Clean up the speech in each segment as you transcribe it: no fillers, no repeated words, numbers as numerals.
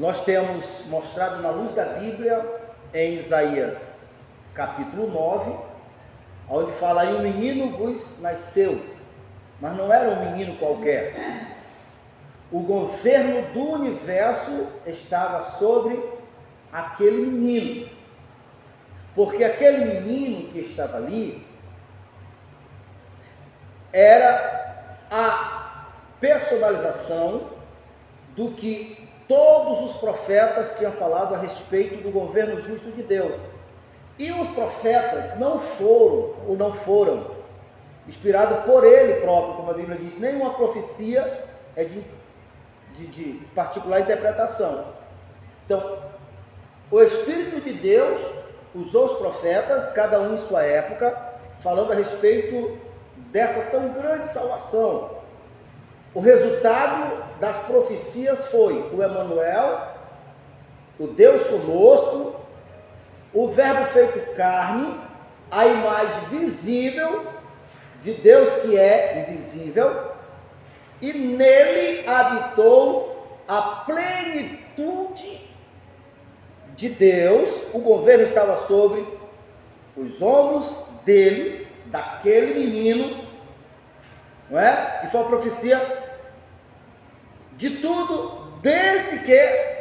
Nós temos mostrado na luz da Bíblia, em Isaías capítulo 9, onde fala: aí um menino vos nasceu, mas não era um menino qualquer. O governo do universo estava sobre aquele menino, porque aquele menino que estava ali era a personalização do que todos os profetas tinham falado a respeito do governo justo de Deus. E os profetas não foram inspirados por ele próprio, como a Bíblia diz. Nenhuma profecia é de particular interpretação. Então, o Espírito de Deus usou os profetas, cada um em sua época, falando a respeito dessa tão grande salvação. O resultado das profecias foi o Emanuel, o Deus conosco, o Verbo feito carne, a imagem visível de Deus que é invisível, e nele habitou a plenitude de Deus. O governo estava sobre os ombros dele, daquele menino, não é? E foi a profecia de tudo, desde que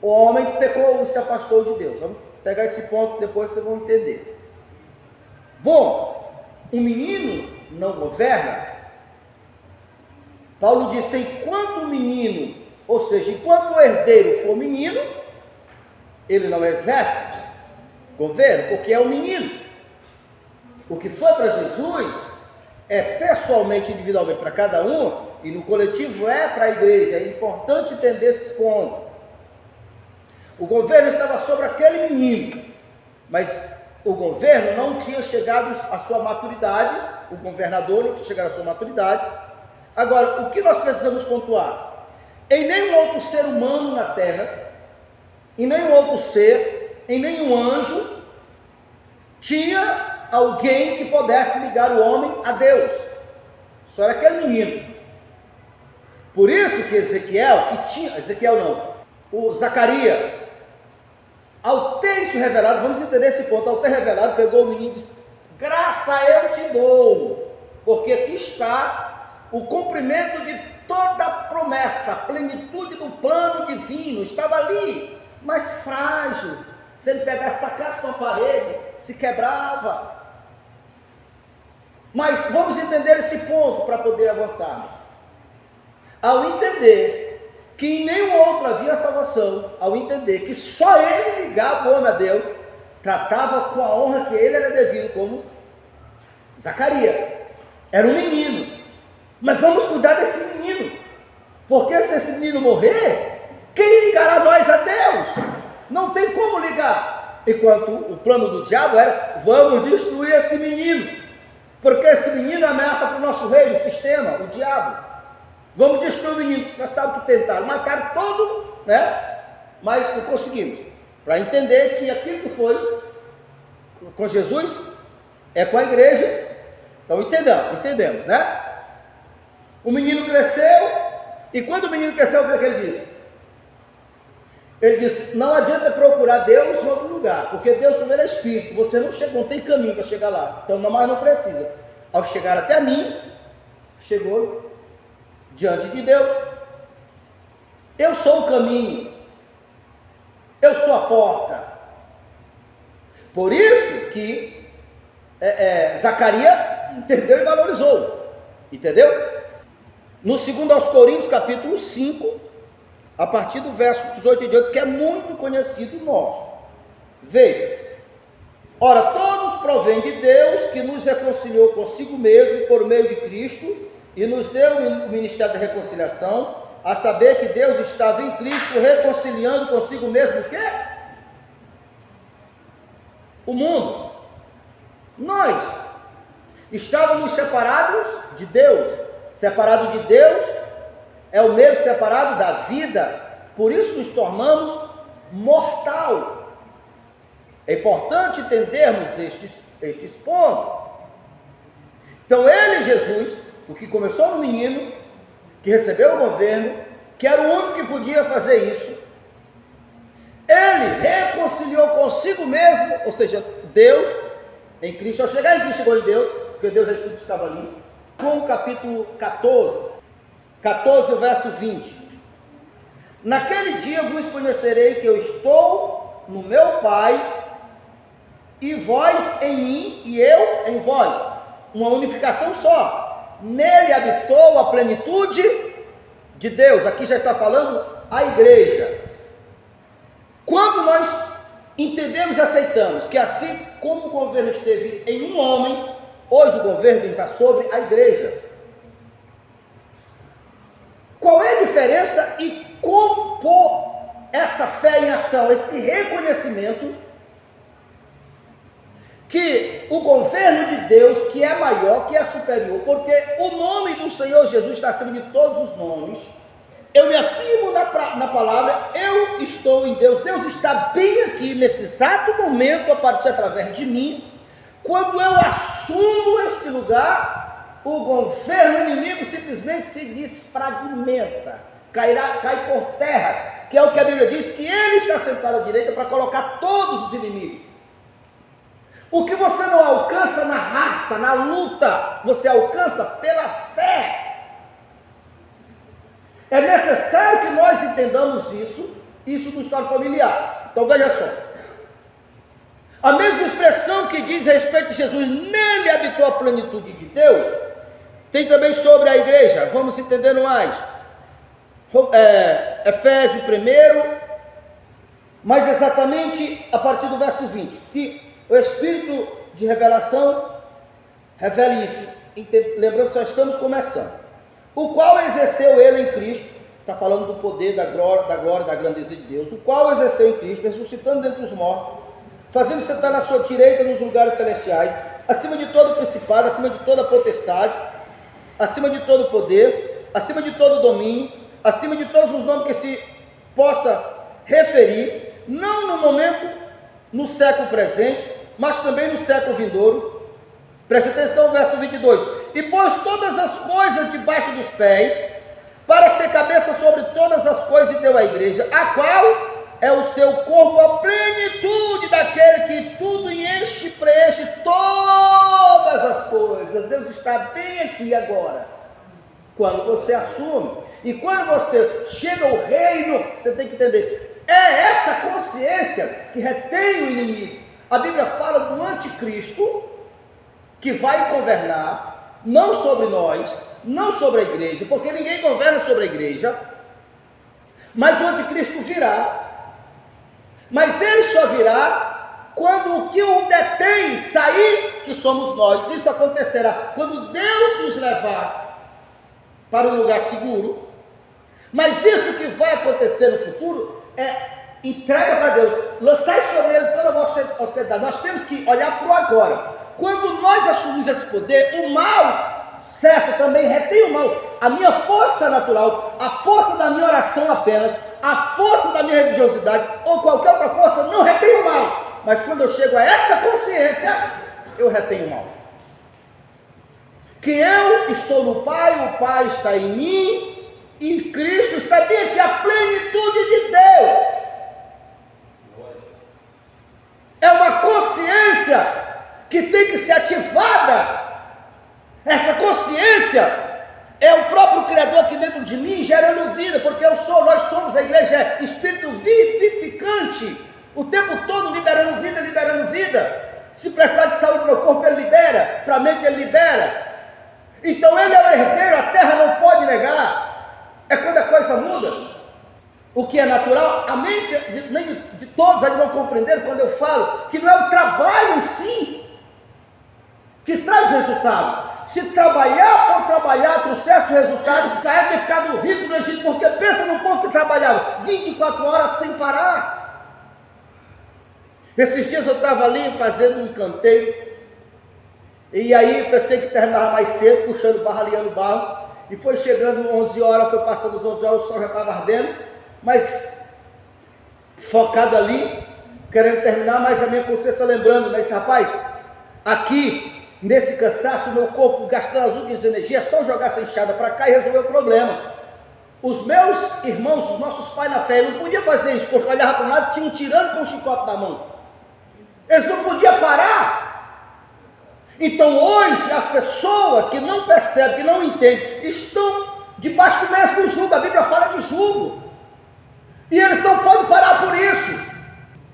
o homem pecou e se afastou de Deus. Vamos pegar esse ponto, depois vocês vão entender. Bom, o menino não governa. Paulo disse: enquanto o menino, ou seja, enquanto o herdeiro for menino, ele não exerce governo, porque é o menino. O que foi para Jesus é pessoalmente, individualmente para cada um, e no coletivo é para a igreja. É importante entender esses pontos. O governo estava sobre aquele menino, mas o governo não tinha chegado à sua maturidade, o governador não tinha chegado à sua maturidade. Agora, o que nós precisamos pontuar? Em nenhum outro ser humano na terra, em nenhum outro ser, em nenhum anjo, tinha alguém que pudesse ligar o homem a Deus. Só era aquele menino. Por isso que o Zacarias, ao ter isso revelado, vamos entender esse ponto, ao ter revelado, pegou o menino e disse: graça eu te dou, porque aqui está o cumprimento de toda a promessa, a plenitude do plano divino, estava ali, mas frágil. Se ele pegasse, sacasse uma parede, se quebrava. Mas vamos entender esse ponto para poder avançarmos. Ao entender que em nenhum outro havia salvação, ao entender que só ele ligava o homem a Deus, tratava com a honra que ele era devido, como Zacarias. Era um menino, mas vamos cuidar desse menino, porque se esse menino morrer, quem ligará nós a Deus? Não tem como ligar. Enquanto o plano do diabo era: vamos destruir esse menino, porque esse menino é ameaça para o nosso reino, o sistema, o diabo. Vamos destruir o menino. Nós sabemos que tentaram, mataram todo, né? Mas não conseguimos. Para entender que aquilo que foi com Jesus é com a igreja. Então entendemos, né? O menino cresceu, e quando o menino cresceu, o que ele disse? Ele disse: não adianta procurar Deus em outro lugar, porque Deus primeiro é Espírito, você não tem caminho para chegar lá, então não precisa. Ao chegar até mim, chegou diante de Deus. Eu sou o caminho, eu sou a porta. Por isso que Zacarias entendeu e valorizou, entendeu? No 2 aos Coríntios, capítulo 5, a partir do verso 18 e 18, que é muito conhecido nosso. Veja: ora, todos provêm de Deus, que nos reconciliou consigo mesmo por meio de Cristo, e nos deu o ministério da reconciliação, a saber que Deus estava em Cristo reconciliando consigo mesmo o quê? O mundo. Nós estávamos separados de Deus. Separado de Deus é o mesmo separado da vida, por isso nos tornamos mortal. É importante entendermos estes pontos. Então ele, Jesus, o que começou no menino, que recebeu o governo, que que era o único que podia fazer isso, ele reconciliou consigo mesmo, ou seja, Deus em Cristo. Ao chegar em Cristo, chegou em Deus, porque Deus é Espírito, estava ali. João capítulo 14, o verso 20. Naquele dia vos conhecerei que eu estou no meu Pai, e vós em mim, e eu em vós. Uma unificação só. Nele habitou a plenitude de Deus. Aqui já está falando a igreja. Quando nós entendemos e aceitamos que assim como o governo esteve em um homem, hoje o governo está sobre a igreja. Qual é a diferença e como pôr essa fé em ação, esse reconhecimento que o governo de Deus, que é maior, que é superior, porque o nome do Senhor Jesus está acima de todos os nomes. Eu me afirmo na palavra, eu estou em Deus, Deus está bem aqui nesse exato momento, a partir através de mim. Quando eu assumo este lugar, o governo inimigo simplesmente se desfragmenta, cai por terra, que é o que a Bíblia diz, que ele está sentado à direita para colocar todos os inimigos. O que você não alcança na raça, na luta, você alcança pela fé. É necessário que nós entendamos isso no estado familiar. Então veja só. A mesma expressão que diz a respeito de Jesus, nele habitou a plenitude de Deus, tem também sobre a igreja. Vamos entendendo mais. Efésios 1, mas exatamente a partir do verso 20, que o Espírito de revelação revela isso. Lembrando, só estamos começando. O qual exerceu ele em Cristo, está falando do poder, da glória, da grandeza de Deus, o qual exerceu em Cristo, ressuscitando dentre os mortos, fazendo sentar na sua direita nos lugares celestiais, acima de todo principado, acima de toda potestade, acima de todo poder, acima de todo domínio, acima de todos os nomes que se possa referir, não no momento, no século presente, mas também no século vindouro. Preste atenção no verso 22. E pôs todas as coisas debaixo dos pés, para ser cabeça sobre todas as coisas, e deu à igreja, a qual é o seu corpo, a plenitude daquele que tudo enche, preenche todas as coisas. Deus está bem aqui agora, quando você assume. E quando você chega ao reino, você tem que entender, é essa consciência que retém o inimigo. A Bíblia fala do anticristo, que vai governar, não sobre nós, não sobre a igreja, porque ninguém governa sobre a igreja, mas o anticristo virá, mas ele só virá quando o que o detém sair, que somos nós. Isso acontecerá quando Deus nos levar para um lugar seguro, mas isso que vai acontecer no futuro é entrega para Deus, lançar sobre ele toda a vossa sociedade. Nós temos que olhar para o agora. Quando nós assumimos esse poder, o mal cessa também, retém o mal. A minha força natural, a força da minha oração apenas, a força da minha religiosidade ou qualquer outra força não retém o mal. Mas quando eu chego a essa consciência, eu retenho o mal. Que eu estou no Pai, o Pai está em mim, e Cristo está bem aqui, a plenitude de Deus. É uma consciência que tem que ser ativada. Essa consciência é o próprio Criador aqui dentro de mim, gerando vida, porque nós somos a igreja, é espírito vivificante, o tempo todo liberando vida. Se precisar de saúde para o corpo, ele libera, para a mente ele libera. Então ele é o herdeiro, a terra não pode negar. É quando a coisa muda. O que é natural, a mente de todos ainda não compreenderam quando eu falo que não é o trabalho em si que traz resultado. Se trabalhar por trabalhar trouxesse o resultado, Israel ter ficado rico no Egito, porque pensa no povo que trabalhava 24 horas sem parar. Esses dias eu estava ali fazendo um canteiro, e aí pensei que terminava mais cedo, puxando barro, aliando barro, e foi chegando 11 horas, foi passando as 11 horas, o sol já estava ardendo, mas focado ali, querendo terminar, mas a minha consciência lembrando, né? Disse, rapaz, aqui, nesse cansaço, meu corpo gastando as últimas energias, só jogar essa enxada para cá e resolver o problema. Os meus irmãos, os nossos pais na fé, não podiam fazer isso, porque olhava para um lado e tinha um tirano com um chicote na mão. Eles não podiam parar. Então hoje as pessoas que não percebem, que não entendem, estão debaixo do mesmo jugo. A Bíblia fala de jugo. E eles não podem parar por isso.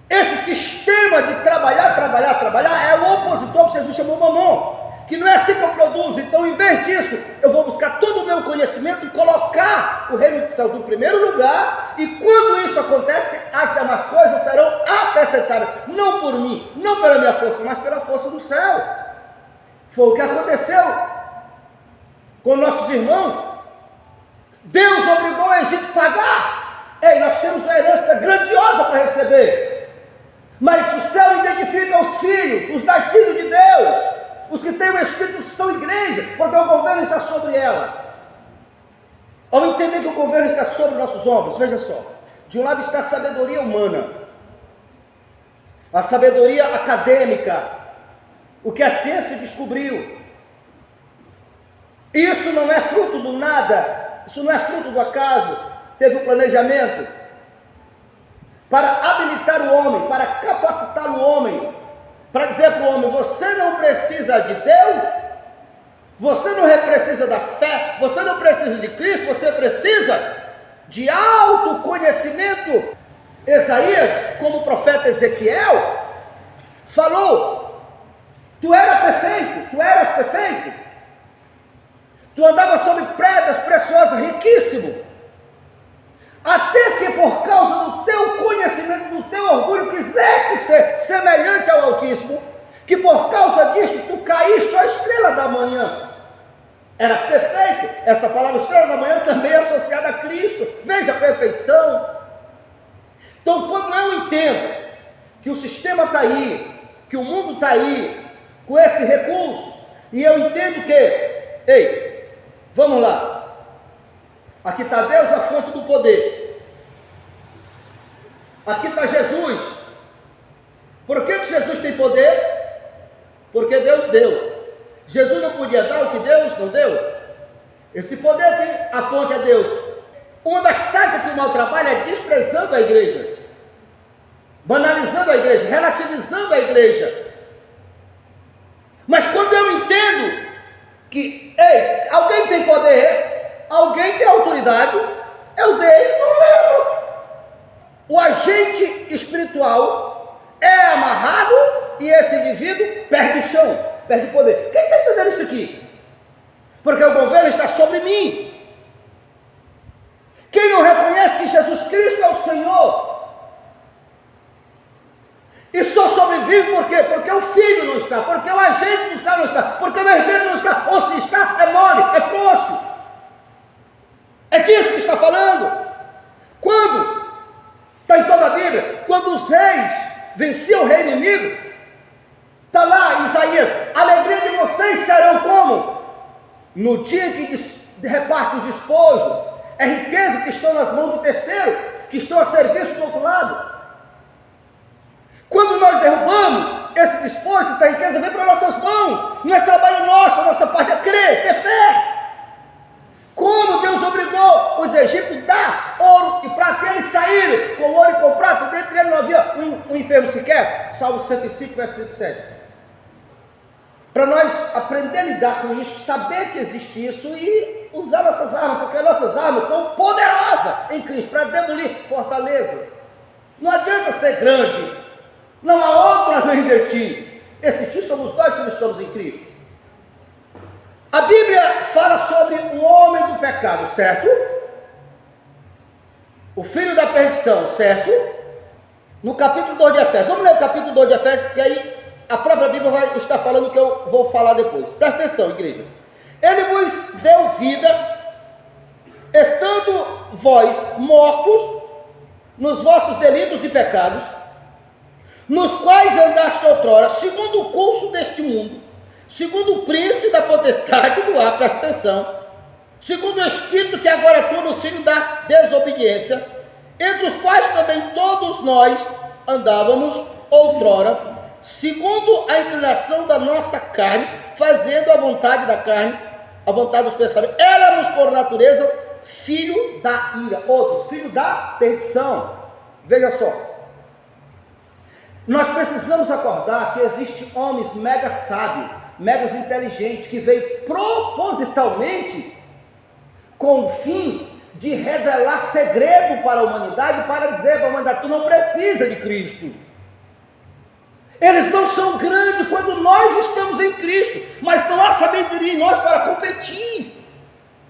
Esse sistema de trabalhar é o opositor que Jesus chamou mamon. Que não é assim que eu produzo. Então, em vez disso, eu vou buscar todo o meu conhecimento e colocar o reino do céu no primeiro lugar. E quando isso acontece, as demais coisas serão acrescentadas. Não por mim, não pela minha força, mas pela força do céu. Foi o que aconteceu com nossos irmãos. Deus obrigou o Egito a pagar. Ei, nós temos uma herança grandiosa para receber. Mas o céu identifica os filhos, os nascidos de Deus. Os que têm o Espírito são igreja, porque o governo está sobre ela. Ao entender que o governo está sobre nossos ombros, veja só, de um lado está a sabedoria humana, a sabedoria acadêmica, o que a ciência descobriu. Isso não é fruto do nada, isso não é fruto do acaso, teve um planejamento para habilitar o homem, para capacitar o homem, para dizer para o homem: você não precisa de Deus, você não precisa da fé, você não precisa de Cristo, você precisa de autoconhecimento. Isaías, como o profeta Ezequiel, falou: tu eras perfeito, tu andavas sobre pedras preciosas, riquíssimo, até que por causa do teu conhecimento, do teu orgulho, quiseste ser semelhante ao Altíssimo, que por causa disto tu caíste a estrela da manhã. Era perfeito. Essa palavra estrela da manhã também é associada a Cristo. Veja a perfeição. Então, quando eu entendo que o sistema está aí, que o mundo está aí, com esses recursos, e eu entendo que, ei, vamos lá, aqui está Deus, a fonte do poder. Aqui está Jesus. Por que Jesus tem poder? Porque Deus deu. Jesus não podia dar o que Deus não deu. Esse poder tem, a fonte é Deus. Uma das táticas que o mal trabalha é desprezando a igreja, banalizando a igreja, relativizando a igreja. Mas quando eu entendo que, ei, alguém tem poder, alguém tem autoridade, eu dei, não levo. O agente espiritual é amarrado e esse indivíduo perde o chão, perde o poder. Quem está entendendo isso aqui? Porque o governo está sobre mim. Quem não reconhece que Jesus Cristo é o Senhor e só sobrevive por quê? Porque o filho não está, porque o agente do céu não está, porque o herdeiro não está, ou se está, é mole, é frouxo. É disso que está falando. Quando, está em toda a Bíblia, quando os reis venciam o rei inimigo, está lá Isaías: a alegria de vocês serão como? No dia que reparte o despojo, é riqueza que estão nas mãos do terceiro, que estão a serviço do outro lado. Quando nós derrubamos esse despojo, essa riqueza vem para nossas mãos, não é trabalho nosso, a nossa parte é crer, ter fé. Como Deus obrigou os egípcios a dar ouro e prata, eles saíram com ouro e com prata, dentre eles não havia um enfermo sequer. Salmo 105, verso 37. Para nós aprender a lidar com isso, saber que existe isso e usar nossas armas, porque nossas armas são poderosas em Cristo para demolir fortalezas. Não adianta ser grande, não há outro além de ti. Esse ti somos nós que estamos em Cristo. A Bíblia fala sobre o homem do pecado, certo? O filho da perdição, certo? No capítulo 2 de Efésios. Vamos ler o capítulo 2 de Efésios, que aí a própria Bíblia vai estar falando o que eu vou falar depois. Presta atenção, igreja. Ele vos deu vida, estando vós mortos nos vossos delitos e pecados, nos quais andaste outrora, segundo o curso deste mundo, segundo o príncipe da potestade do ar, presta atenção, segundo o espírito que agora atua no filho da desobediência, entre os quais também todos nós andávamos outrora, segundo a inclinação da nossa carne, fazendo a vontade da carne, a vontade dos pensamentos. Éramos por natureza filho da ira, outros, filho da perdição. Veja só, nós precisamos acordar que existem homens mega sábios, mega inteligentes, que veio propositalmente com o fim de revelar segredo para a humanidade, para dizer para a humanidade: tu não precisa de Cristo. Eles não são grandes quando nós estamos em Cristo, mas não há sabedoria em nós para competir.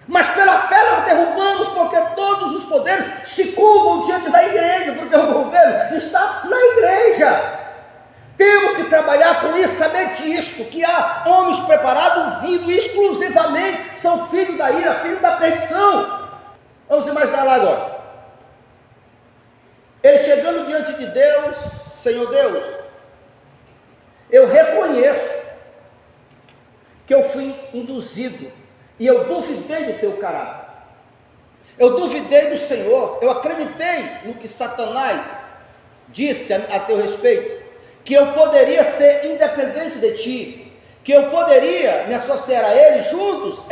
Mas pela fé nós derrubamos, porque todos os poderes se curvam diante da igreja, porque o governo está na igreja. Temos que trabalhar com isso, saber disto, que há homens preparados vindo exclusivamente, são filhos da ira, filhos da perdição. Vamos imaginar lá agora. Ele chegando diante de Deus: Senhor Deus, eu reconheço que eu fui induzido, e eu duvidei do teu caráter, eu duvidei do Senhor, eu acreditei no que Satanás disse a teu respeito, que eu poderia ser independente de ti, que eu poderia me associar a ele, juntos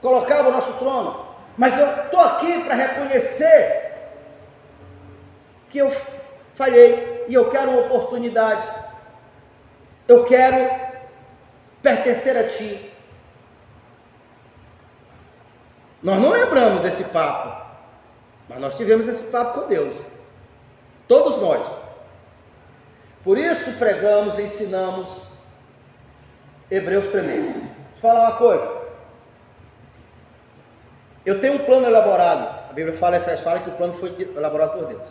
colocava o nosso trono, mas eu estou aqui para reconhecer que eu falhei, e eu quero uma oportunidade, eu quero pertencer a ti. Nós não lembramos desse papo, mas nós tivemos esse papo com Deus, todos nós. Por isso pregamos e ensinamos Hebreus primeiro. Vou falar uma coisa. Eu tenho um plano elaborado. A Bíblia fala, Efésios fala que o plano foi elaborado por Deus.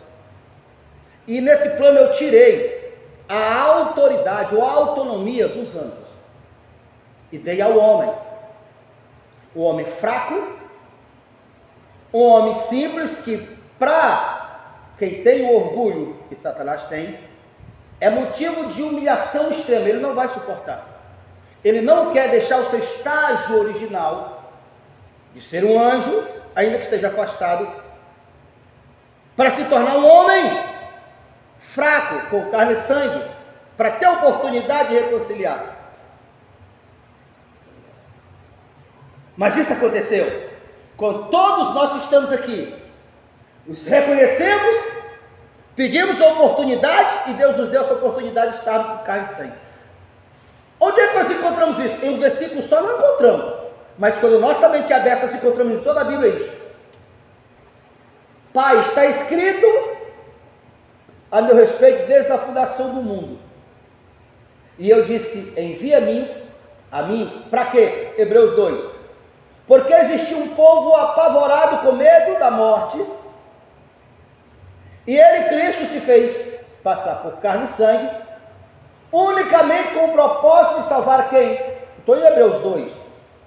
E nesse plano eu tirei a autoridade ou a autonomia dos anjos e dei ao homem. O homem fraco, um homem simples, que para quem tem o orgulho que Satanás tem, é motivo de humilhação extrema. Ele não vai suportar. Ele não quer deixar o seu estágio original de ser um anjo, ainda que esteja afastado, para se tornar um homem fraco, com carne e sangue, para ter a oportunidade de reconciliar. Mas isso aconteceu. Quando todos nós estamos aqui, nos reconhecemos, pedimos a oportunidade, e Deus nos deu essa oportunidade de estarmos com carne e sangue. Onde é que nós encontramos isso? Em um versículo só não encontramos, mas quando nossa mente é aberta, nós encontramos em toda a Bíblia isso. Pai, está escrito a meu respeito desde a fundação do mundo. E eu disse: envia a mim, para quê? Hebreus 2. Porque existia um povo apavorado com medo da morte, e ele, Cristo, se fez passar por carne e sangue, unicamente com o propósito de salvar quem? Estou em Hebreus 2.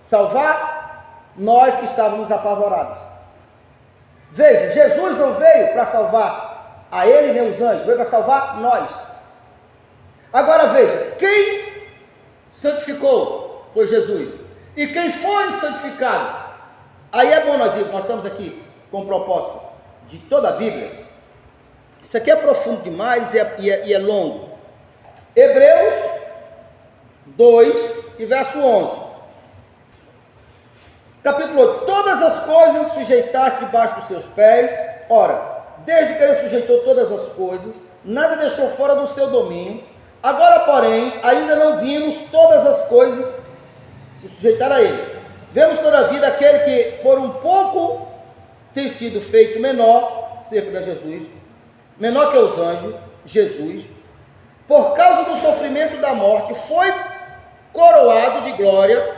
Salvar nós que estávamos apavorados. Veja, Jesus não veio para salvar a ele nem os anjos, veio para salvar nós. Agora veja, quem santificou foi Jesus. E quem foi santificado? Aí é bom nós estamos aqui com o propósito de toda a Bíblia. Isso aqui é profundo demais e é longo. Hebreus 2 e verso 11. Capítulo 8. Todas as coisas sujeitaste debaixo dos seus pés. Ora, desde que ele sujeitou todas as coisas, nada deixou fora do seu domínio. Agora, porém, ainda não vimos todas as coisas se sujeitar a ele. Vemos todavia aquele que por um pouco tem sido feito menor, cerca de Jesus, menor que os anjos, Jesus, por causa do sofrimento da morte, foi coroado de glória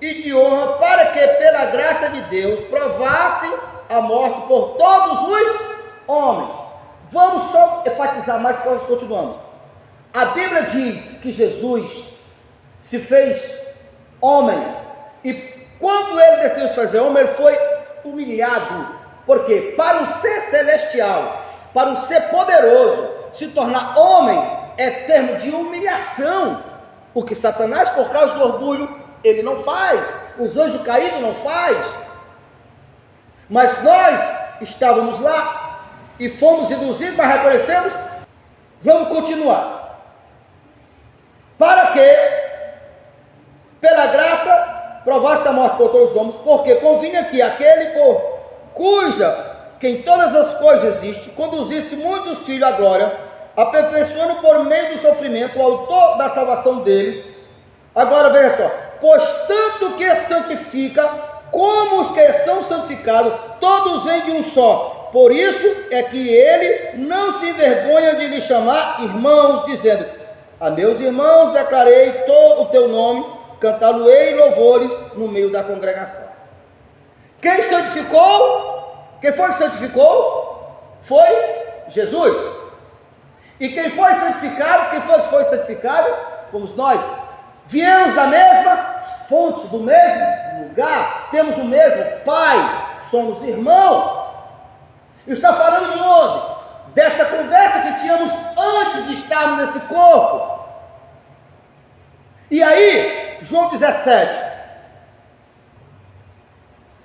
e de honra, para que pela graça de Deus provasse a morte por todos os homens. Vamos só enfatizar mais, porque nós continuamos. A Bíblia diz que Jesus se fez homem, e quando ele decidiu se fazer homem, ele foi humilhado. Por quê? Para um ser celestial, para um ser poderoso, se tornar homem é termo de humilhação. O que Satanás, por causa do orgulho, ele não faz, os anjos caídos não faz. Mas nós estávamos lá e fomos induzidos, mas reconhecemos. Vamos continuar. Para que pela graça provasse a morte por todos os homens, porque convinha que aquele por cuja quem todas as coisas existe, conduzisse muitos filhos à glória, aperfeiçoando por meio do sofrimento o autor da salvação deles. Agora veja só, pois tanto que santifica, como os que são santificados, todos vêm de um só. Por isso é que ele não se envergonha de lhe chamar irmãos, dizendo: a meus irmãos declarei todo o teu nome, cantá-lo-ei louvores no meio da congregação. Quem santificou? Quem foi que santificou? Foi Jesus. E quem foi santificado? Quem foi que foi santificado? Fomos nós. Viemos da mesma fonte, do mesmo lugar, temos o mesmo Pai, somos irmãos. Está falando de onde? Dessa conversa que tínhamos antes de estarmos nesse corpo. E aí, João 17,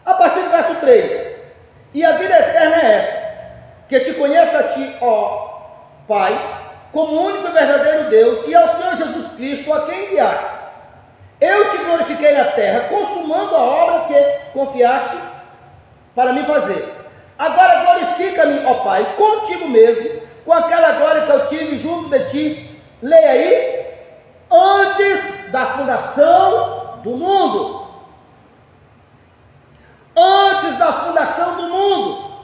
a partir do verso 3: e a vida eterna é esta, que te conheça a ti, ó Pai, como único e verdadeiro Deus, e ao Senhor Jesus Cristo, a quem enviaste. Eu te glorifiquei na terra, consumando a obra que confiaste para me fazer. Agora glorifica-me, ó Pai, contigo mesmo, com aquela glória que eu tive junto de ti. Leia aí: antes da fundação do mundo. Antes da fundação do mundo.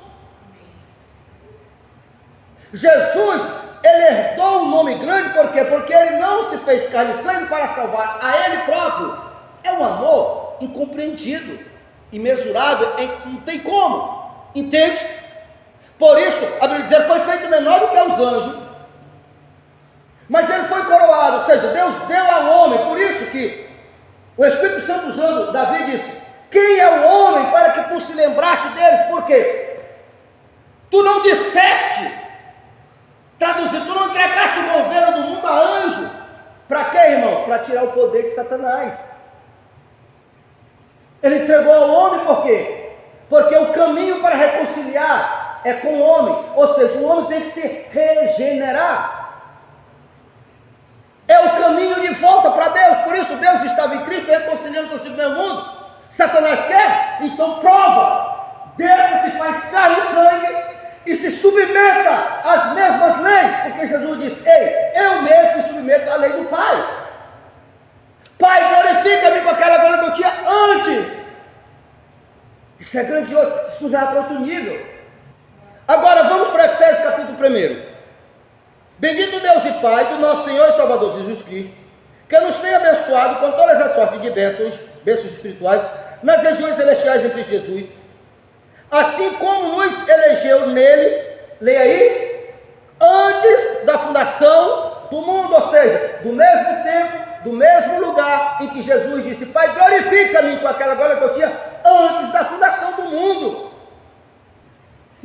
Jesus, ele herdou um nome grande, por quê? Porque ele não se fez carne e sangue para salvar a ele próprio. É um amor incompreendido, imensurável, não tem como, entende? Por isso, a Bíblia diz, ele foi feito menor do que os anjos, mas ele foi coroado, ou seja, Deus deu ao homem. Por isso que o Espírito Santo usando, Davi disse: quem é o homem para que tu se lembraste deles? Por quê? Tu não disseste, traduzido, tu não entregaste o governo do mundo a anjo. Para quê, irmãos? Para tirar o poder de Satanás. Ele entregou ao homem por quê? Porque o caminho para reconciliar é com o homem, ou seja, o homem tem que se regenerar. É o caminho de volta para Deus. Por isso Deus estava em Cristo reconciliando consigo no mundo. Satanás quer? Então prova. Desça, se faz carne e sangue e se submeta às mesmas leis, porque Jesus disse: ei, eu mesmo me submeto à lei do Pai. Pai, glorifica-me com aquela glória que eu tinha antes. Isso é grandioso, isso já é para outro nível. Agora vamos para Efésios capítulo 1. Bendito Deus e Pai do nosso Senhor e Salvador Jesus Cristo, que nos tem abençoado com todas as sortes de bênçãos espirituais nas regiões celestiais em Cristo Jesus, assim como nos elegeu nele, leia aí, antes da fundação do mundo, ou seja, do mesmo tempo, do mesmo lugar em que Jesus disse: Pai, glorifica-me com aquela glória que eu tinha antes da fundação do mundo.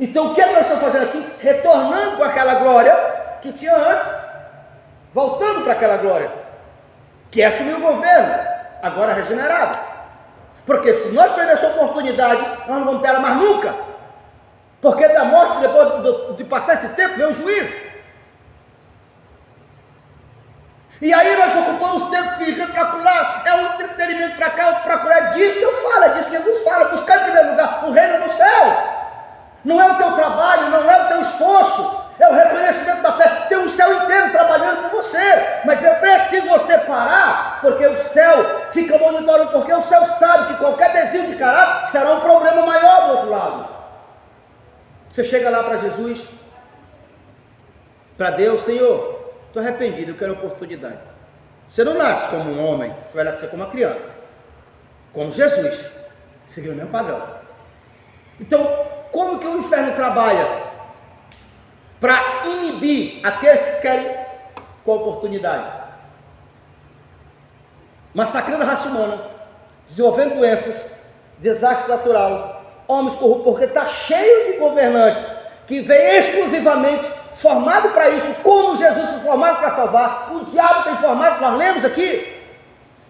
Então o que nós estamos fazendo aqui? Retornando com aquela glória que tinha antes, voltando para aquela glória, que é assumir o governo, agora regenerado. Porque se nós perdermos essa oportunidade, nós não vamos ter ela mais nunca. Porque da morte, depois de passar esse tempo, vem o juízo. E aí nós ocupamos tempo ficando para lá, é um entretenimento para cá, outro para lá. É disso que eu falo, é disso que Jesus fala: buscar em primeiro lugar o reino dos céus. Não é o teu trabalho, não é o teu esforço, é o reconhecimento da fé. Tem um céu inteiro trabalhando por você, mas é preciso você parar, porque o céu fica monitorando, porque o céu sabe que qualquer desvio de caráter será um problema maior do outro lado. Você chega lá para Jesus, para Deus: Senhor, estou arrependido, eu quero oportunidade. Você não nasce como um homem, você vai nascer como uma criança, como Jesus, seguindo o mesmo padrão. Então, como que o inferno trabalha para inibir aqueles que querem com a oportunidade? Massacrando a raça humana, desenvolvendo doenças, desastre natural, homens corruptos, porque está cheio de governantes que vêm exclusivamente formado para isso, como Jesus foi formado para salvar. O diabo tem formado, nós lemos aqui,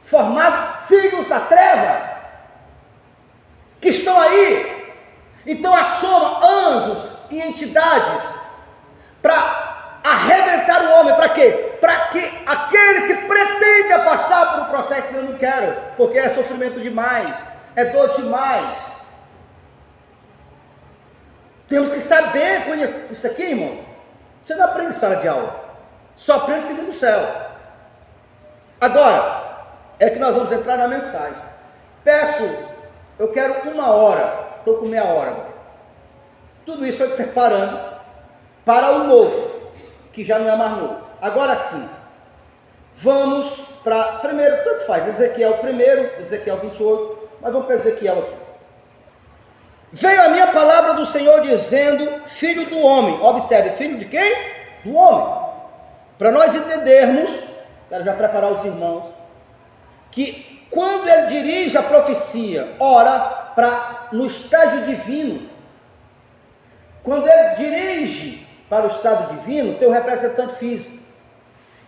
formado filhos da treva, que estão aí. Então assoma anjos e entidades para arrebentar o homem. Para quê? Para que aquele que pretenda passar por um processo, eu não quero, porque é sofrimento demais, é dor demais. Temos que saber conhecer isso aqui, irmão. Você não aprende em sala de aula, só aprende seguindo o céu. Agora, é que nós vamos entrar na mensagem. Eu quero 1 hora, estou com meia hora agora. Tudo isso foi preparando para o novo, que já não é mais novo. Agora sim, vamos para, primeiro, tanto faz, Ezequiel 1, Ezequiel 28, mas vamos para Ezequiel aqui. Veio a minha palavra do Senhor dizendo, filho do homem, observe, filho de quem? Do homem. Para nós entendermos, quero já preparar os irmãos, que quando ele dirige a profecia, ora no estágio divino, quando ele dirige para o estado divino, tem um representante físico.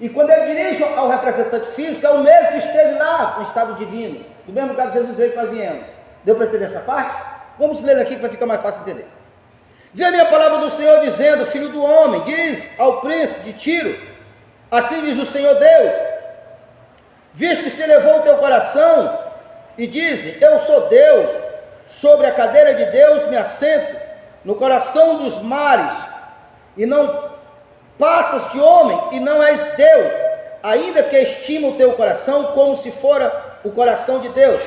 E quando ele dirige ao representante físico, é o mesmo que esteve lá no estado divino, do mesmo lugar que Jesus veio que nós viemos. Deu para entender essa parte? Vamos ler aqui que vai ficar mais fácil entender. Vê a minha palavra do Senhor dizendo, filho do homem, diz ao príncipe de Tiro, assim diz o Senhor Deus, visto que se elevou o teu coração, e diz, eu sou Deus, sobre a cadeira de Deus me assento, no coração dos mares, e não passas de homem, e não és Deus, ainda que estima o teu coração, como se fora o coração de Deus.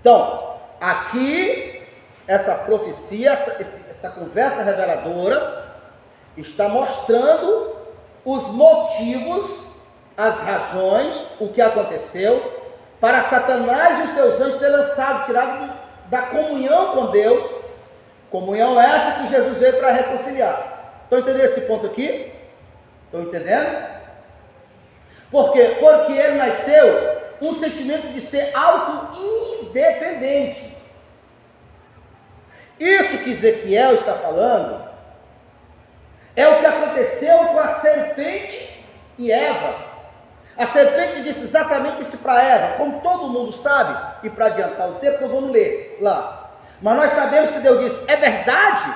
Então, aqui, essa profecia, essa conversa reveladora, está mostrando os motivos, as razões, o que aconteceu, para Satanás e os seus anjos ser lançados, tirado da comunhão com Deus, comunhão essa que Jesus veio para reconciliar. Estão entendendo esse ponto aqui? Estão entendendo? Por quê? Porque ele nasceu um sentimento de ser auto-independente. Isso que Ezequiel está falando é o que aconteceu com a serpente e Eva. A serpente disse exatamente isso para Eva, como todo mundo sabe, e para adiantar o tempo, nós vamos ler lá. Mas nós sabemos que Deus disse, é verdade?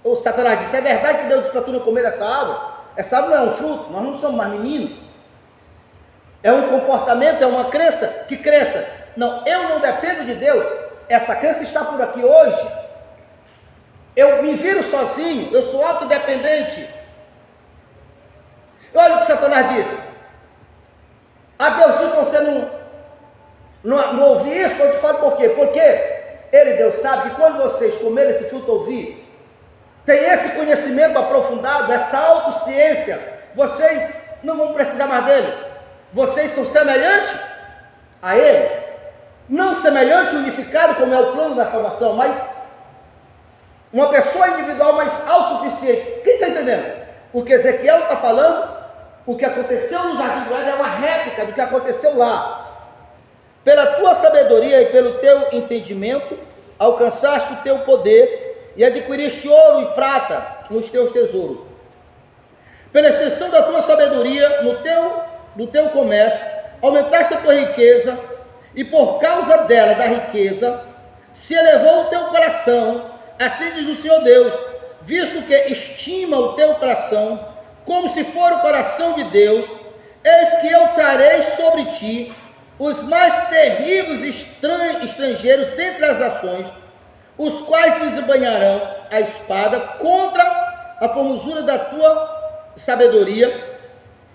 Ou Satanás disse, é verdade que Deus disse para tu não comer essa árvore? Essa árvore não é um fruto, nós não somos mais meninos. É um comportamento, é uma crença que cresça. Não, eu não dependo de Deus. Essa crença está por aqui hoje. Eu me viro sozinho, eu sou autodependente. Olha o que Satanás disse. Deus diz para você não ouvir isso, eu te falo por quê? Porque ele, Deus, sabe que quando vocês comerem esse fruto ouvir, tem esse conhecimento aprofundado, essa autociência, vocês não vão precisar mais dele. Vocês são semelhantes a ele. Não semelhante, unificado, como é o plano da salvação, mas uma pessoa individual mais autossuficiente. Quem está entendendo? O que Ezequiel está falando, o que aconteceu no Jardim do Éden é uma réplica do que aconteceu lá. Pela tua sabedoria e pelo teu entendimento, alcançaste o teu poder e adquiriste ouro e prata nos teus tesouros. Pela extensão da tua sabedoria no teu comércio, aumentaste a tua riqueza, e por causa dela, da riqueza, se elevou o teu coração, assim diz o Senhor Deus, visto que estima o teu coração, como se for o coração de Deus, eis que eu trarei sobre ti os mais terríveis estrangeiros dentre as nações, os quais desembanharão a espada contra a formosura da tua sabedoria,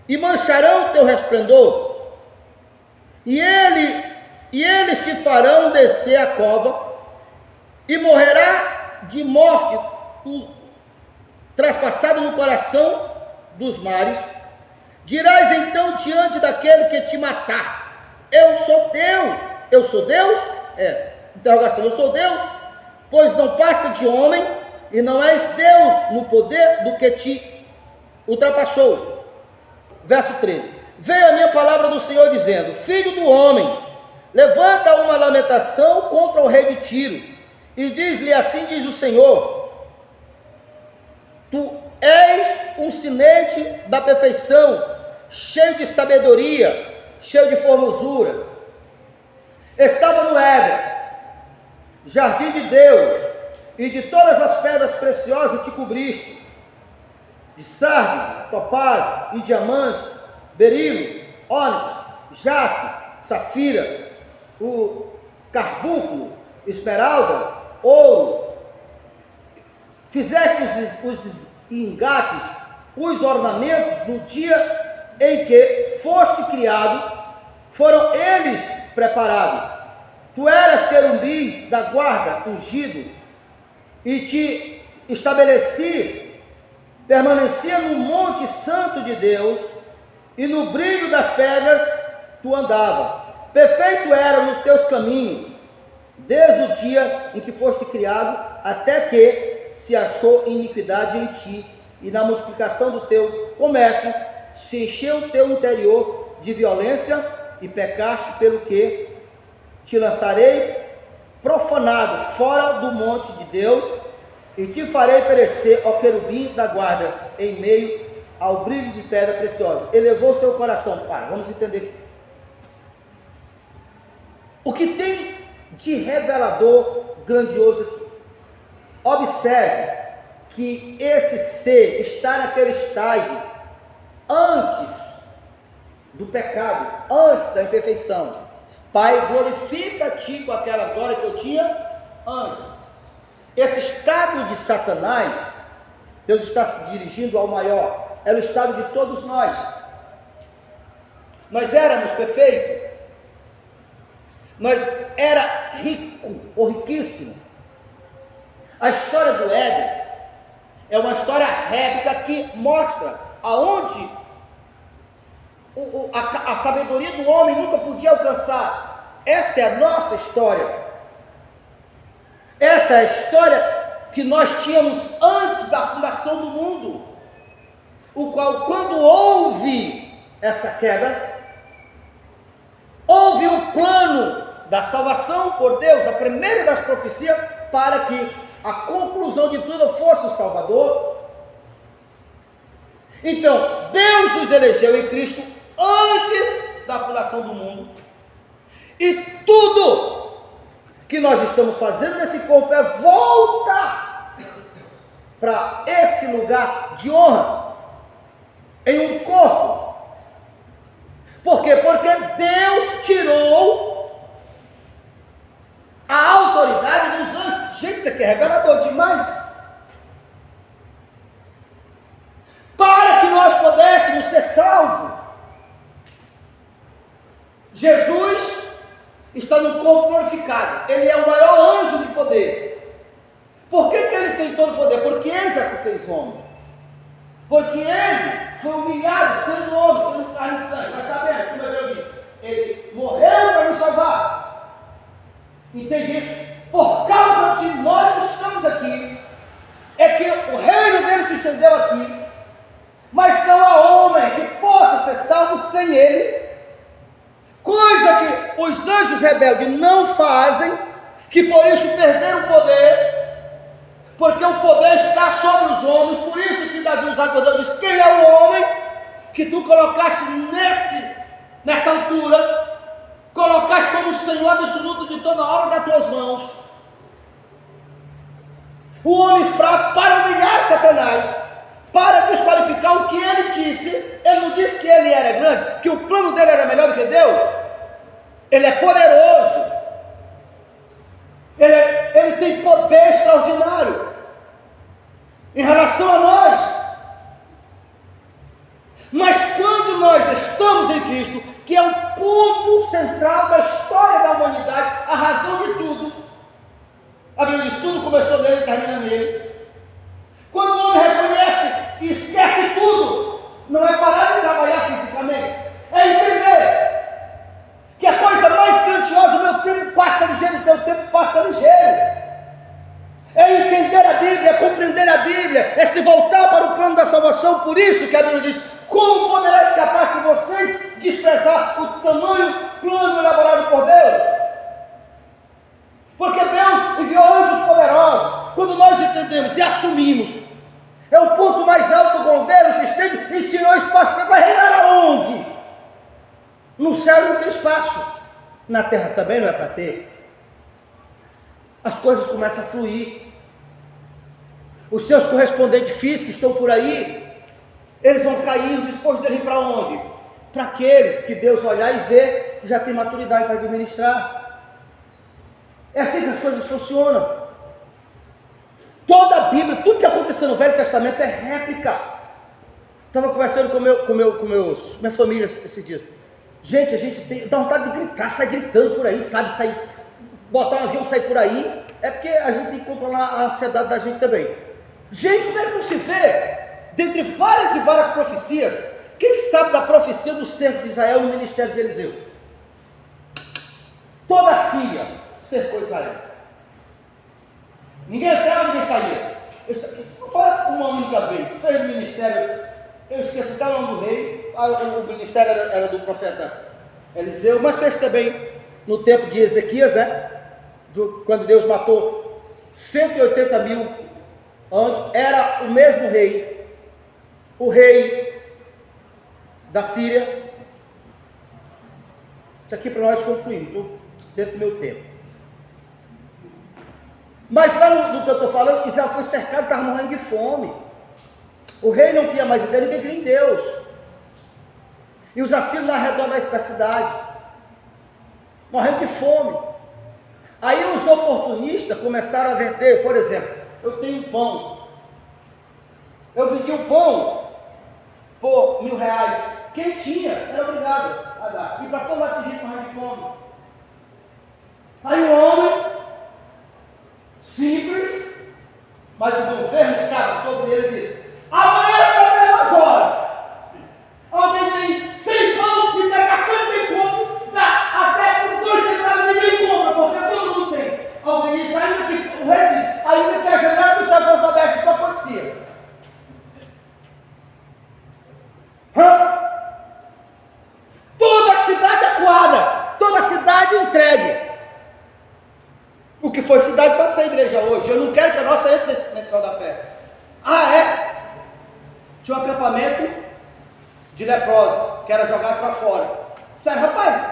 e mancharão o teu resplendor, e eles te farão descer a cova, e morrerá de morte traspassado no coração dos mares. Dirás então diante daquele que te matar, eu sou Deus. Eu sou Deus? Interrogação, eu sou Deus? Pois não passa de homem, e não és Deus no poder do que te ultrapassou. Verso 13. Veio a minha palavra do Senhor dizendo, filho do homem, levanta uma lamentação contra o rei de Tiro, e diz-lhe, assim diz o Senhor, tu és um sinete da perfeição, cheio de sabedoria, cheio de formosura. Estava no Éden, jardim de Deus, e de todas as pedras preciosas te cobriste. de sardio, topázio e diamante, berilo, ônix, jaspe, safira, o carbúnculo, esmeralda, ouro. Fizeste os engates, os ornamentos no dia em que foste criado, foram eles preparados. Tu eras querumbis da guarda ungido, e te estabeleci, permanecia no monte santo de Deus, e no brilho das pedras tu andava. Perfeito era nos teus caminhos, desde o dia em que foste criado, até que se achou iniquidade em ti, e na multiplicação do teu comércio se encheu o teu interior de violência, e pecaste, pelo que te lançarei profanado fora do monte de Deus, e te farei perecer, ó querubim da guarda, em meio ao brilho de pedra preciosa. Elevou seu coração. Pai, vamos entender aqui. O que tem de revelador grandioso aqui? Observe que esse ser está naquele estágio antes do pecado, antes da imperfeição. Pai, glorifica-te com aquela glória que eu tinha antes. Esse estado de Satanás, Deus está se dirigindo ao maior, era o estado de todos nós. Nós éramos perfeitos, nós era rico ou riquíssimo. A história do Éden é uma história réplica que mostra aonde a sabedoria do homem nunca podia alcançar. Essa é a nossa história. Essa é a história que nós tínhamos antes da fundação do mundo, o qual, quando houve essa queda, houve um plano da salvação por Deus, a primeira das profecias, para que a conclusão de tudo fosse o Salvador. Então, Deus nos elegeu em Cristo antes da fundação do mundo, e tudo que nós estamos fazendo nesse corpo é voltar para esse lugar de honra, em um corpo. Por quê? Porque Deus tirou a autoridade dos anjos. Gente, isso aqui é revelador demais. Para que nós pudéssemos ser salvos. Jesus está no corpo glorificado. Ele é o maior anjo de poder. Por que ele tem todo o poder? Porque ele já se fez homem. Porque ele foi humilhado sendo homem, tendo carne e sangue. Nós sabemos, como Hebreu diz, ele morreu para nos salvar. Entende isso? Por causa de nós que estamos aqui, é que o reino dele se estendeu aqui. Mas não há homem que possa ser salvo sem ele. Coisa que os anjos rebeldes não fazem, que por isso perderam o poder, porque o poder está sobre os homens. Por isso que Davi, os arcodeuses, diz: quem é o homem que tu colocaste nessa altura, colocaste como Senhor absoluto de toda a obra das tuas mãos? O homem fraco, para humilhar Satanás, para desqualificar o que ele disse. Ele não disse que ele era grande, que o plano dele era melhor do que Deus. Ele é poderoso, ele tem poder extraordinário em relação a nós. Mas quando nós estamos em Cristo, que é o ponto central da história da humanidade, a razão de tudo, a Bíblia diz: tudo começou nele e termina nele. Quando o homem reconhece e esquece tudo, não é parar de trabalhar fisicamente, é entender que a coisa mais grandiosa, o meu tempo passa ligeiro, o teu tempo passa ligeiro. É entender a Bíblia, é compreender a Bíblia, é se voltar para o plano da salvação. Por isso que a Bíblia diz: como poderá escapar se vocês desprezar o tamanho plano elaborado por Deus? Porque Deus enviou anjos poderosos. Quando nós entendemos e assumimos, é o ponto mais alto do bombeiro, se estende e tirou espaço para reinar aonde? No céu não tem espaço, na terra também não é para ter. As coisas começam a fluir. Os seus correspondentes físicos estão por aí, Eles vão cair, o disposto deles para onde? Para aqueles que Deus olhar e ver que já tem maturidade para administrar. É assim que as coisas funcionam. Toda a Bíblia, tudo que aconteceu no Velho Testamento é réplica. Estava conversando com minha família esses dias. Gente, a gente dá vontade de gritar, sai gritando por aí, sabe? Sair, botar um avião, sair por aí. É porque a gente tem que controlar a ansiedade da gente também. Gente, como é que não se vê? Dentre várias e várias profecias, quem que sabe da profecia do cerco de Israel no ministério de Eliseu? Toda a Síria cercou Israel. Ninguém entrava, ninguém saía. Isso foi uma única vez. Fez o ministério, eu esqueci até o nome do rei. O ministério era do profeta Eliseu, mas fez também no tempo de Ezequias, né? Quando Deus matou 180 mil anjos. Era o mesmo rei, o rei da Síria. Isso aqui para nós concluímos, estou dentro do meu tempo. Mas lá no que eu estou falando, Israel foi cercado, estava morrendo de fome. O rei não queria mais ideia, ninguém queria em Deus. E os assírios lá ao redor da cidade, morrendo de fome. Aí os oportunistas começaram a vender, por exemplo, eu tenho um pão. Eu vendi um pão por R$1.000. Quem tinha era obrigado a dar. E para todo lado tem gente morrendo de fome. Aí o homem, simples, mas o governo estava sobre ele e disse: amanhã essa mesma hora, alguém tem 100 pão e pega 100 tem como, dá até por 2 centavos ninguém compra, porque todo mundo tem. Alguém disse, ainda que o rei disse, ainda que a janela dos céus fosse aberta, isso acontecia. Toda a cidade acuada, toda a cidade entregue. O que foi cidade pode ser igreja hoje. Eu não quero que a nossa entre nesse rodapé. Ah, é? Tinha um acampamento de leprosos, que era jogado para fora. Sério, rapaz,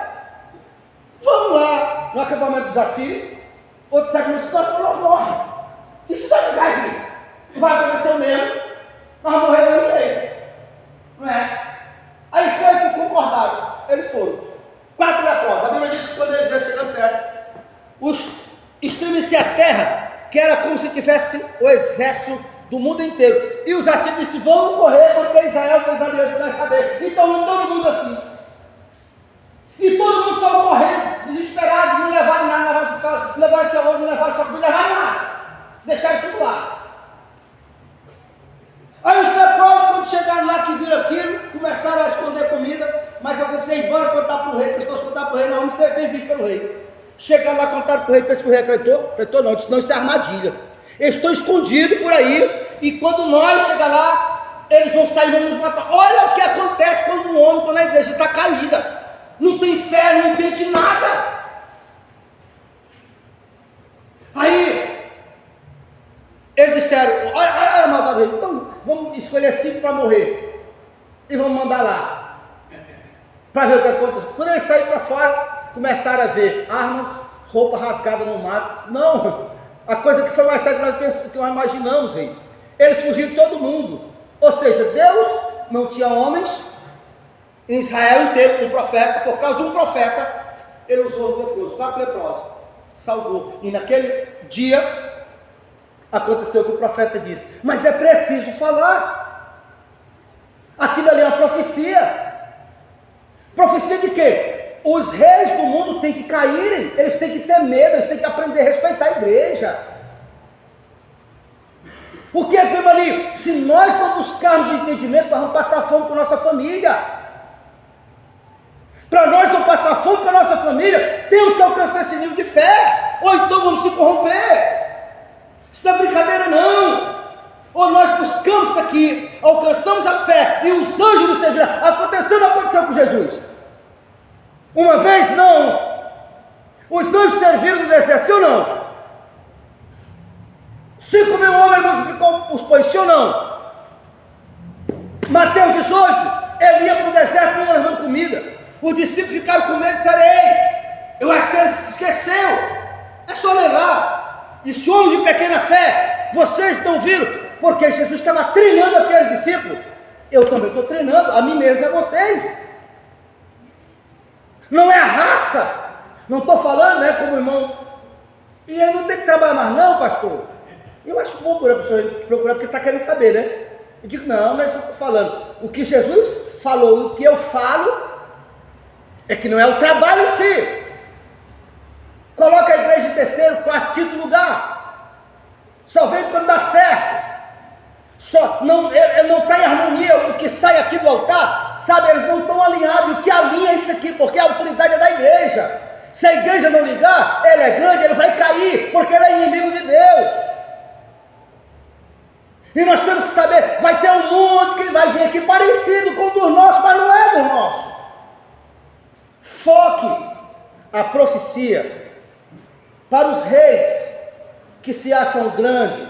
vamos lá no acampamento dos assírios. Outro século, se nós formos, morre. Isso vai ficar aqui. Vai acontecer o mesmo. Nós vamos morrer no meio. Não é? Aí foi que concordaram. Eles foram. 4 leprosos. A Bíblia diz que quando eles já chegando perto, estremeci a terra, que era como se tivesse o exército do mundo inteiro. E os assírios disseram: vamos correr, porque Israel fez aliança na cadeia. Então todo mundo assim. E todo mundo saiu correndo, desesperado, não levaram nada, não levaram seu ouro, não levaram sua comida, não levaram nada. Deixaram tudo lá. Aí os leprosos, quando chegaram lá, que viram aquilo, começaram a esconder comida, mas alguém disse: embora contar para o rei, porque se fosse contar para o rei, não vamos ser bem vistos pelo rei. Chegaram lá, contaram para o rei, pensou que o rei acreditou? Acreditou não, disse: não, isso é armadilha. Eles estão escondidos por aí, e quando nós chegar lá, eles vão sair e vão nos matar. Olha o que acontece quando um homem, quando a igreja está caída, não tem fé, não entende nada. Aí, eles disseram: olha a maldade dele, então vamos escolher 5 para morrer, e vamos mandar lá, para ver o que acontece. Quando eles saíram para fora, começaram a ver armas, roupa rasgada no mato. Não, a coisa que foi mais séria que nós imaginamos, rei. Eles fugiram todo mundo. Ou seja, Deus não tinha homens em Israel inteiro, um profeta. Por causa de um profeta, ele usou os leprosos, 4 leprosos, salvou. E naquele dia aconteceu o que o profeta disse: mas é preciso falar. Aquilo ali é uma profecia. Profecia de quê? Os reis do mundo têm que caírem, eles têm que ter medo, eles têm que aprender a respeitar a igreja. Porque, primo ali, se nós não buscarmos o entendimento, nós vamos passar fome com a nossa família. Para nós não passar fome com a nossa família, temos que alcançar esse nível de fé, ou então vamos se corromper. Isso não é brincadeira não. Ou nós buscamos isso aqui, alcançamos a fé, e os anjos nos servirão. Aconteceu ou não aconteceu com Jesus? Uma vez não. Os anjos serviram no deserto, sim ou não? 5 mil homens multiplicou os pães, sim ou não? Mateus 18, ele ia para o deserto não levando comida. Os discípulos ficaram com medo e disseram: ei, eu acho que ele se esqueceu. É só ler lá. E se homens de pequena fé, vocês estão vindo? Porque Jesus estava treinando aqueles discípulos. eu também estou treinando, a mim mesmo e a vocês. Não é a raça. Não estou falando, né, como irmão. E eu não tenho que trabalhar mais não, pastor. Eu acho bom procurar porque está querendo saber, né? Eu digo, não, mas eu estou falando. O que Jesus falou, o que eu falo, é que não é o trabalho em si. Coloca a igreja em terceiro, quarto, quinto lugar. Só vem quando dá certo. Não está em harmonia o que sai aqui do altar, sabe? Eles não estão alinhados. E o que alinha é isso aqui, porque a autoridade é da igreja. Se a igreja não ligar, ele é grande, ele vai cair, porque ele é inimigo de Deus. E nós temos que saber, vai ter um mundo que vai vir aqui parecido com o dos nossos, mas não é do nosso. Foque a profecia para os reis que se acham grandes,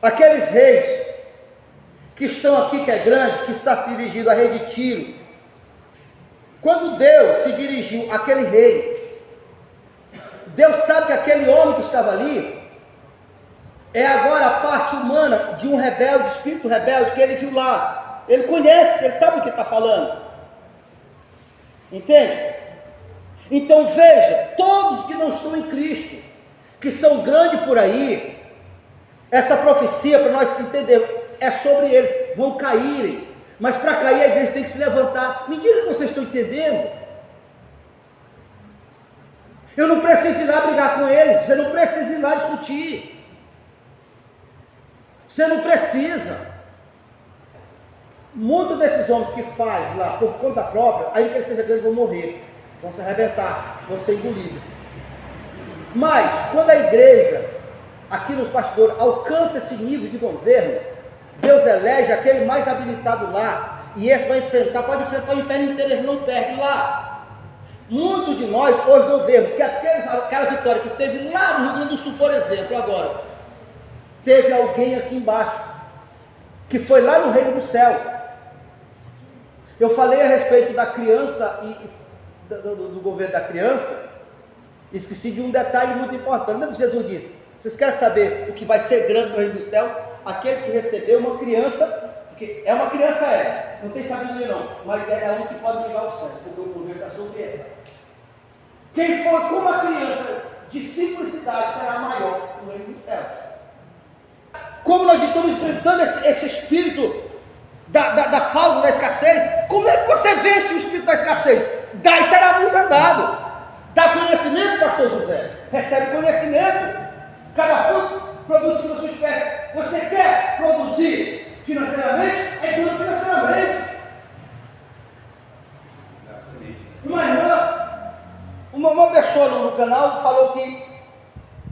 aqueles reis que estão aqui, que é grande, que está se dirigindo a rei de Tiro. Quando Deus se dirigiu àquele rei, Deus sabe que aquele homem que estava ali é agora a parte humana de um rebelde, espírito rebelde que ele viu lá. Ele conhece, ele sabe o que está falando. Entende? Então veja, todos que não estão em Cristo, que são grandes por aí, essa profecia, para nós entendermos, é sobre eles, vão caírem, mas para cair a igreja tem que se levantar. Me diga que vocês estão entendendo. Eu não preciso ir lá brigar com eles, você não precisa ir lá discutir, você não precisa. Muitos desses homens que fazem lá por conta própria, aí que eles sejam grandes vão morrer, vão se arrebentar, vão ser engolidos. Mas quando a igreja, aqui no pastor, alcança esse nível de governo, Deus elege aquele mais habilitado lá, e esse vai enfrentar, pode enfrentar o inferno inteiro, ele não perde lá. Muitos de nós hoje não vemos que aquela vitória que teve lá no Rio Grande do Sul, por exemplo, agora, teve alguém aqui embaixo, que foi lá no reino do céu. Eu falei a respeito da criança e do governo da criança, esqueci de um detalhe muito importante. Lembra que Jesus disse, vocês querem saber o que vai ser grande no reino do céu? Aquele que recebeu uma criança, porque é uma criança, não tem sabedoria não, mas é um que pode ligar o céu, porque o governo está sobre ele. Quem for com uma criança de simplicidade será maior no reino do céu. Como nós estamos enfrentando esse espírito da falta, da escassez, como é que você vence o espírito da escassez? Dá e será vos dado. Dá conhecimento, pastor José, recebe conhecimento. Cada fruto produz segundo a sua espécie. Você quer produzir financeiramente? É tudo financeiramente. Uma pessoa no canal falou que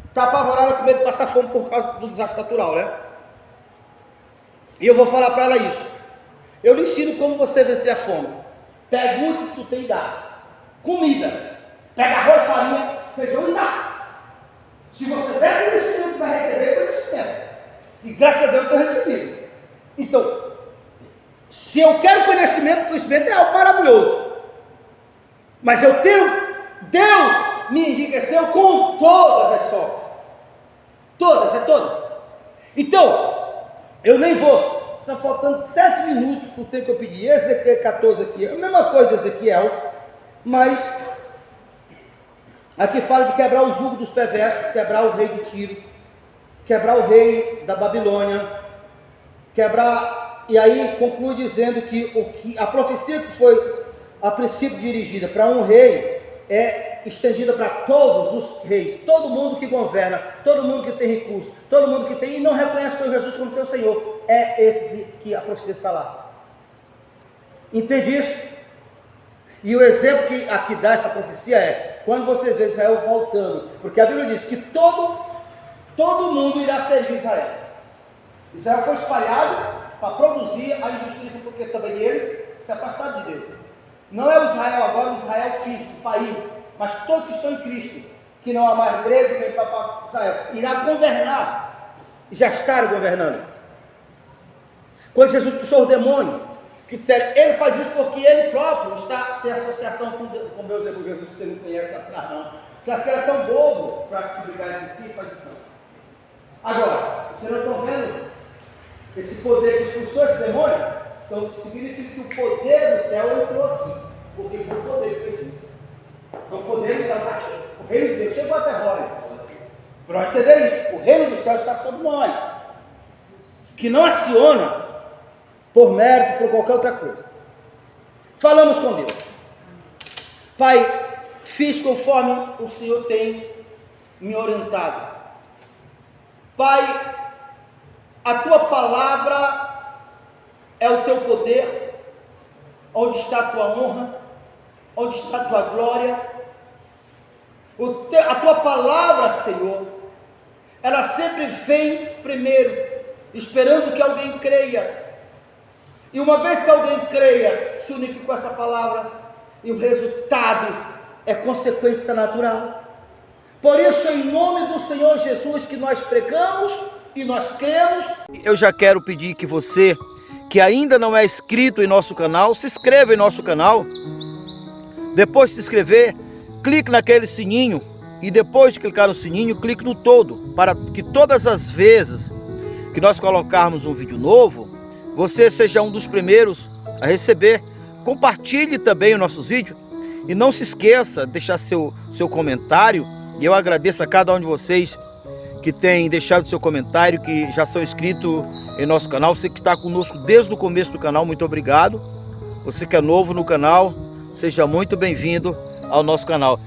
está apavorada com medo de passar fome por causa do desastre natural, né? E eu vou falar para ela isso. Eu lhe ensino como você vencer a fome. Pega o que tu tem e dá. Comida. Pega arroz, farinha, feijão e dá. Se você der conhecimento, você vai receber conhecimento. E graças a Deus eu tenho recebido. Então, se eu quero conhecimento é algo maravilhoso. Mas eu tenho, Deus me enriqueceu com todas as sortes. Todas. Então, eu nem vou. Está faltando 7 minutos para o tempo que eu pedi. Ezequiel 14 aqui, é a mesma coisa de Ezequiel, mas aqui fala de quebrar o jugo dos perversos, quebrar o rei de Tiro, quebrar o rei da Babilônia, quebrar, e aí conclui dizendo que a profecia que foi a princípio dirigida para um rei é estendida para todos os reis, todo mundo que governa, todo mundo que tem recurso, todo mundo que tem e não reconhece o Senhor Jesus como seu Senhor. É esse que a profecia está lá. Entende isso? E o exemplo que aqui dá essa profecia é quando vocês veem Israel voltando, porque a Bíblia diz que todo mundo irá servir Israel. Israel foi espalhado para produzir a injustiça, porque também eles se afastaram de Deus. Não é o Israel agora, o Israel físico, o país, mas todos que estão em Cristo, que não há mais grego nem para Israel, irá governar, e já estaram governando. Quando Jesus puxou o demônio, que disseram, ele faz isso porque ele próprio tem associação com Deus, Jesus, você não conhece Satanás não. Você acha que era tão bobo para se brigar entre si? Faz isso não. Agora, vocês não estão vendo esse poder que expulsou esse demônio, então significa que o poder do céu entrou aqui, porque foi o poder que fez isso. Então o poder do céu está aqui, o reino de Deus chegou até nós. Para nós entender isso, o reino do céu está sobre nós, que não aciona por mérito, por qualquer outra coisa. Falamos com Deus. Pai, fiz conforme o Senhor tem me orientado. Pai, a tua palavra é o teu poder, onde está a tua honra, onde está a tua glória. A tua palavra, Senhor, ela sempre vem primeiro, esperando que alguém creia. E uma vez que alguém creia, se unificou essa palavra, e o resultado é consequência natural. Por isso, em nome do Senhor Jesus, que nós pregamos e nós cremos. Eu já quero pedir que você, que ainda não é inscrito em nosso canal, se inscreva em nosso canal. Depois de se inscrever, clique naquele sininho. E depois de clicar no sininho, clique no todo, para que todas as vezes que nós colocarmos um vídeo novo, você seja um dos primeiros a receber. Compartilhe também os nossos vídeos e não se esqueça de deixar seu comentário. E eu agradeço a cada um de vocês que tem deixado seu comentário, que já são inscritos em nosso canal. Você que está conosco desde o começo do canal, muito obrigado. Você que é novo no canal, seja muito bem-vindo ao nosso canal.